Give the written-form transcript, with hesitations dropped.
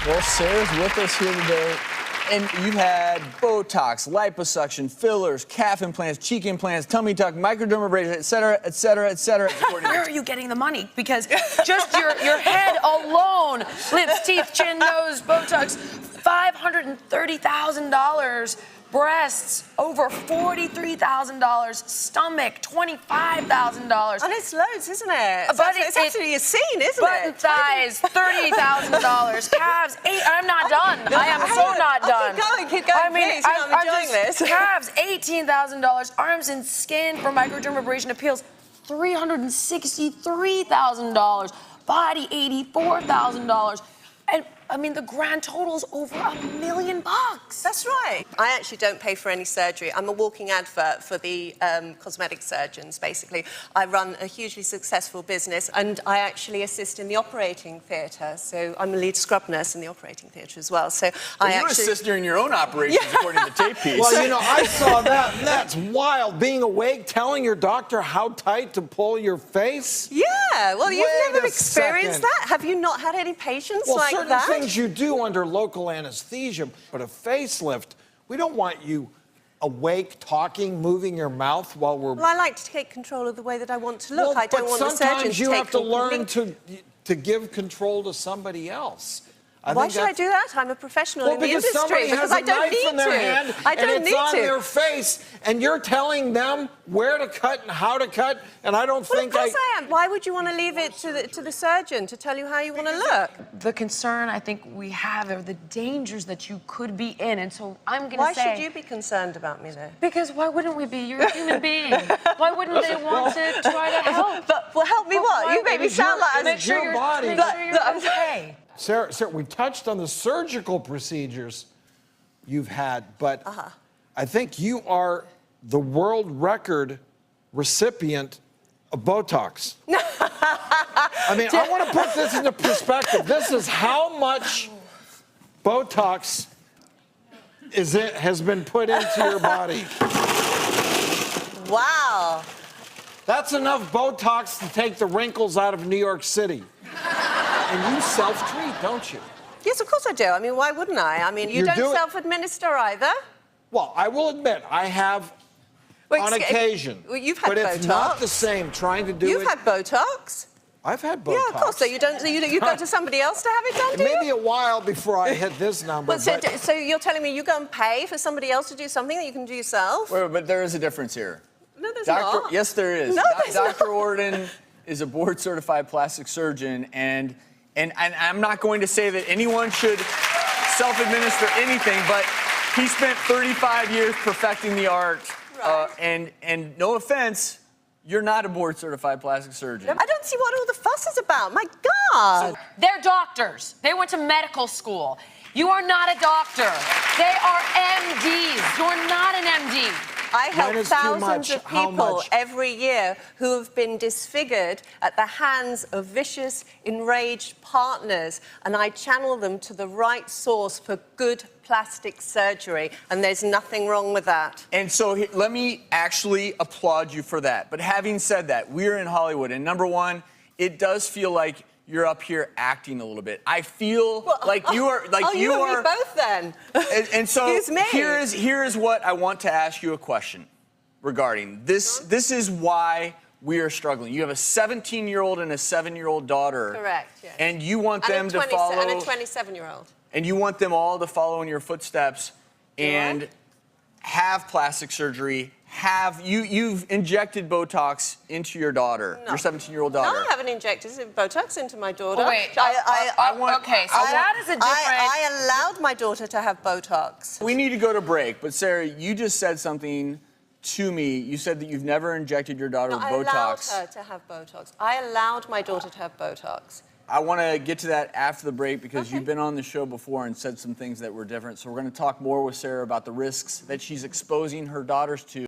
Well, Sarah's with us here today, and you've had Botox, liposuction, fillers, calf implants, cheek implants, tummy tuck, microdermabrasion, et cetera, et cetera, et cetera. Where are you getting the money? Because just your head alone, lips, teeth, chin, nose, Botox, $530,000. Breasts, over $43,000. Stomach, $25,000. And it's loads, isn't it? But it's actually a scene, isn't button it? thighs, $30,000. Calves, I'm not done. I am so not done. Keep going, I mean, please. I'm enjoying this. Calves, $18,000. Arms and skin for microdermabrasion appeals, $363,000. Body, $84,000. And I mean, the grand total's over $1 million. That's right. I actually don't pay for any surgery. I'm a walking advert for the cosmetic surgeons, basically. I run a hugely successful business, and I actually assist in the operating theatre. So I'm a lead scrub nurse in the operating theatre as well. So You assist during your own operations, according to the tape piece. Well, you know, I saw that, and that's wild. Being awake, telling your doctor how tight to pull your face. Yeah, well, you've Wait never a experienced second. that? Have you not had any patients Well, like certain that? things you do under local anesthesia, but a facelift, we don't want you awake, talking, moving your mouth while we're... Well, I like to take control of the way that I want to look. Well, I don't want the surgeon sometimes you to have take to learn complete... to give control to somebody else. Why should I do that? I'm a professional in the because industry. somebody has I a don't knife need in their to. hand I and don't it's need on to. their face, and you're telling them where to cut and how to cut, and I don't Well, think of course I am. Why would you want to leave it to the surgeon to tell you how you want to look? The concern I think we have are the dangers that you could be in, and so I'm going to say... Why should you be concerned about me, though? Because why wouldn't we be? You're a human being. Why wouldn't they want to try to help? Well, help me what? You make me sound like... Make sure your body. you're okay. Sarah, we touched on the surgical procedures you've had, but I think you are the world record recipient of Botox. I mean, I want to put this into perspective. This is how much Botox has been put into your body. Wow. That's enough Botox to take the wrinkles out of New York City. And you self-treat, don't you? Yes, of course I do. I mean, why wouldn't I? I mean, you You don't do it- self-administer either. Well, I will admit, I have on occasion. Well, you've had but Botox. it's not the same trying to do You've it. had Botox. I've had Botox. Yeah, of course. So you don't. So you go to somebody else to have it done, It do may you? be a while before I hit this number. Well, so, but so you're telling me you go and pay for somebody else to do something that you can do yourself? Wait, but there is a difference here. No, there's not. Yes, there is. No, there's not. Dr. Orden is a board-certified plastic surgeon, and I'm not going to say that anyone should self-administer anything, but he spent 35 years perfecting the art. Right. And no offense, you're not a board-certified plastic surgeon. I don't see what all the fuss is about. My God. They're doctors. They went to medical school. You are not a doctor. They are MDs. You're not an MD. I help When is too thousands much? of How people much? every year who have been disfigured at the hands of vicious, enraged partners, and I channel them to the right source for good plastic surgery, and there's nothing wrong with that. And so let me actually applaud you for that. But having said that, we're in Hollywood, and number one, it does feel like you're up here acting a little bit. I feel like you are, you and me both then. And so Excuse me. here is what I want to ask you a question regarding this. This is why we are struggling. You have a 17-year-old and a 7-year-old daughter. Correct, yes. And you want them to follow. And a 27-year-old. And you want them all to follow in your footsteps and have plastic surgery. You've injected Botox into your daughter, your 17-year-old daughter. No, I haven't injected Botox into my daughter. Oh, wait. Okay, so that is a different... I allowed my daughter to have Botox. We need to go to break, but Sarah, you just said something to me. You said that you've never injected your daughter with Botox. I allowed her to have Botox. I allowed my daughter to have Botox. I want to get to that after the break because you've been on the show before and said some things that were different. So we're going to talk more with Sarah about the risks that she's exposing her daughters to